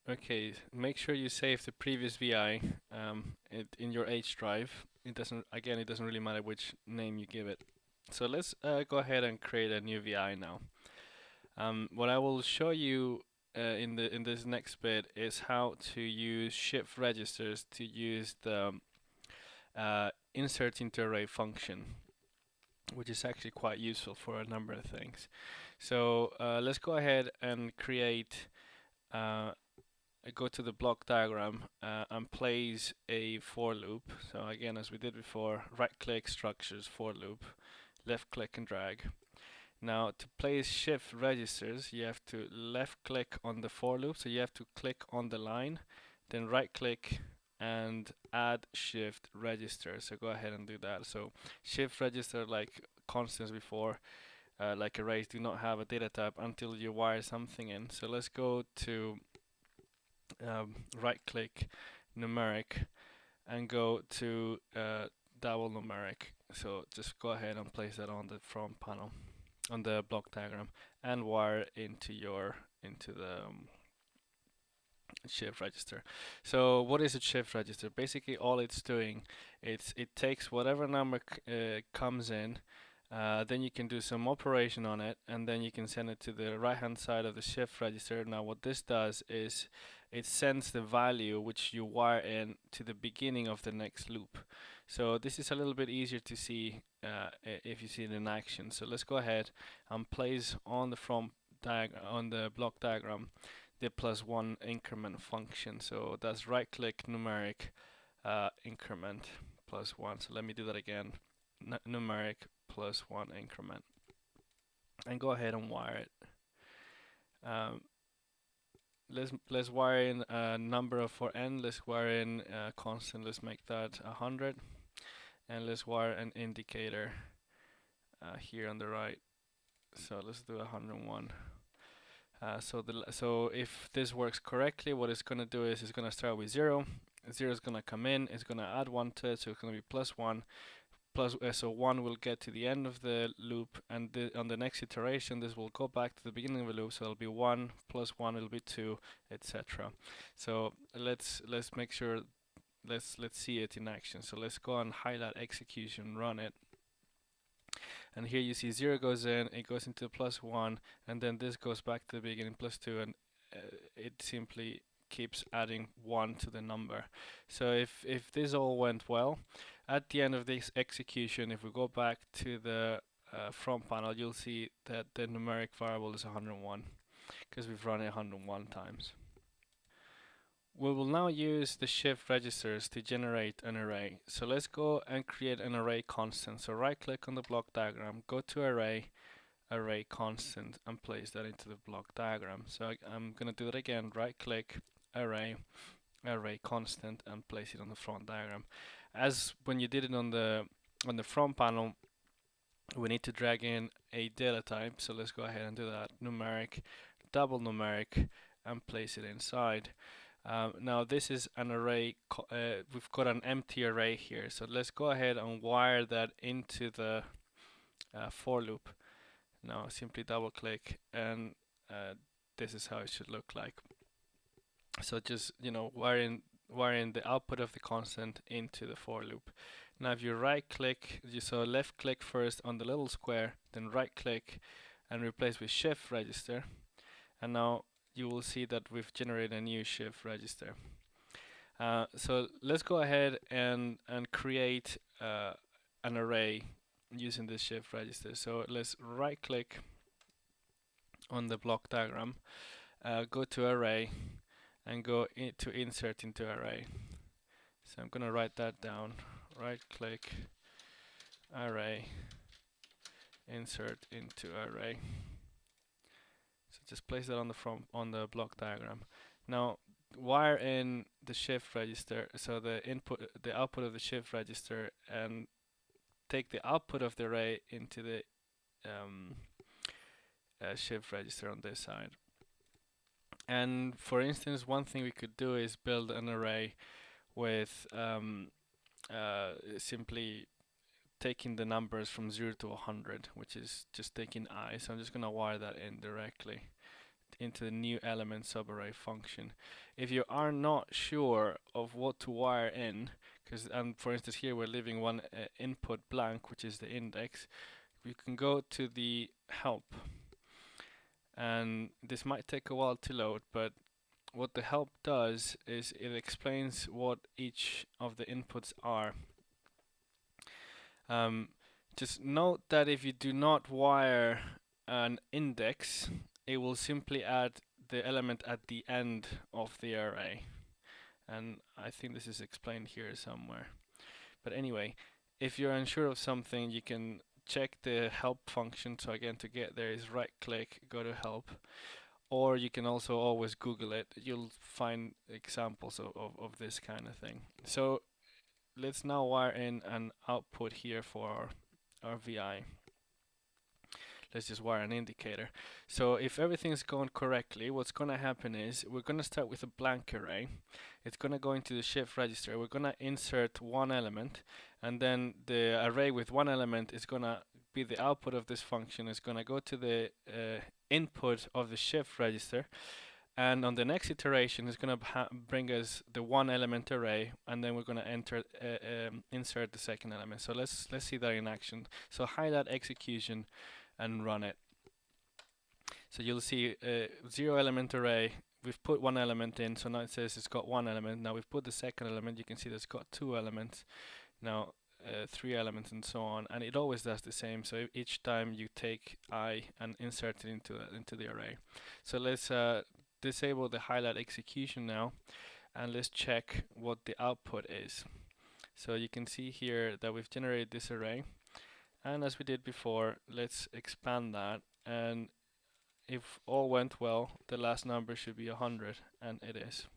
Okay, make sure you save the previous VI in your H drive. It doesn't really matter which name you give it. So let's go ahead and create a new VI now. What I will show you in this next bit is how to use shift registers to use the insert into array function, which is actually quite useful for a number of things. So let's go ahead and create uh, go to the block diagram and place a for loop. So again, as we did before, right click structures for loop, left click and drag. Now to place shift registers, you have to left click on the for loop. So you have to click on the line, then right click and add shift register. So go ahead and do that. So shift register, like constants before, like arrays, do not have a data type until you wire something in. So let's go to right click numeric and go to double numeric. So just go ahead and place that on the front panel on the block diagram and wire into the shift register. So what is a shift register? Basically all it's doing, it takes whatever number comes in, then you can do some operation on it, and then you can send it to the right hand side of the shift register. Now what this does is it sends the value which you wire in to the beginning of the next loop. So this is a little bit easier to see if you see it in action. So let's go ahead and place on the on the block diagram the +1 increment function. So that's right click numeric increment +1. So let me do that again. Numeric +1 increment, and go ahead and wire it. Um, let's wire in a number of for n. Let's wire in a constant. Let's make that 100, and let's wire an indicator here on the right. So let's do 101. So if this works correctly, what it's gonna do is it's gonna start with 0. 0 is gonna come in. It's gonna add 1 to it, so it's gonna be +1. So 1 will get to the end of the loop, and on the next iteration this will go back to the beginning of the loop, so it'll be 1 plus 1 will be 2, etc. So let's make sure, let's see it in action. So let's go and highlight execution, run it, and here you see 0 goes in, it goes into +1, and then this goes back to the beginning +2, and it simply keeps adding 1 to the number. So if this all went well, at the end of this execution, if we go back to the front panel, you'll see that the numeric variable is 101 because we've run it 101 times. We will now use the shift registers to generate an array. So let's go and create an array constant. So right click on the block diagram, go to array, array constant, and place that into the block diagram. So I'm going to do it again, right click, array, array constant, and place it on the front diagram. As when you did it on the front panel, we need to drag in a data type. So let's go ahead and do that. Numeric, double numeric, and place it inside. Now this is an array. We've got an empty array here. So let's go ahead and wire that into the for loop. Now simply double click, and this is how it should look like. So just wiring the output of the constant into the for loop. Now if you right click, so left click first on the little square, then right click and replace with shift register, and now you will see that we've generated a new shift register. So let's go ahead and create an array using this shift register. So let's right click on the block diagram, go to array, and go to insert into array. So I'm gonna write that down. Right click, array, insert into array. So just place that on the on the block diagram. Now wire in the shift register, so the output of the shift register, and take the output of the array into the shift register on this side. And for instance, one thing we could do is build an array with simply taking the numbers from 0 to 100, which is just taking I. So I'm just going to wire that in directly into the new element subarray function. If you are not sure of what to wire in, because for instance here we're leaving one input blank, which is the index, we can go to the help, and this might take a while to load, but what the help does is it explains what each of the inputs are. Just note that if you do not wire an index, it will simply add the element at the end of the array. And I think this is explained here somewhere. But anyway, if you're unsure of something, you can check the help function. So again, to get there is right click, go to help. Or you can also always Google it. You'll find examples of this kind of thing. So let's now wire in an output here for our VI. Let's just wire an indicator. So if everything's going correctly, what's going to happen is we're going to start with a blank array. It's going to go into the shift register. We're going to insert one element, and then the array with one element is going to be the output of this function. It's going to go to the input of the shift register, and on the next iteration it's going to bring us the one element array, and then we're going to insert the second element. So let's see that in action. So highlight execution and run it. So you'll see 0 element array. We've put one element in, so now it says it's got one element. Now we've put the second element. You can see that it's got two elements. Now 3 elements and so on, and it always does the same. So each time you take I and insert it into the array. So let's disable the highlight execution now, and let's check what the output is. So you can see here that we've generated this array, and as we did before, let's expand that, and if all went well, the last number should be 100, and it is.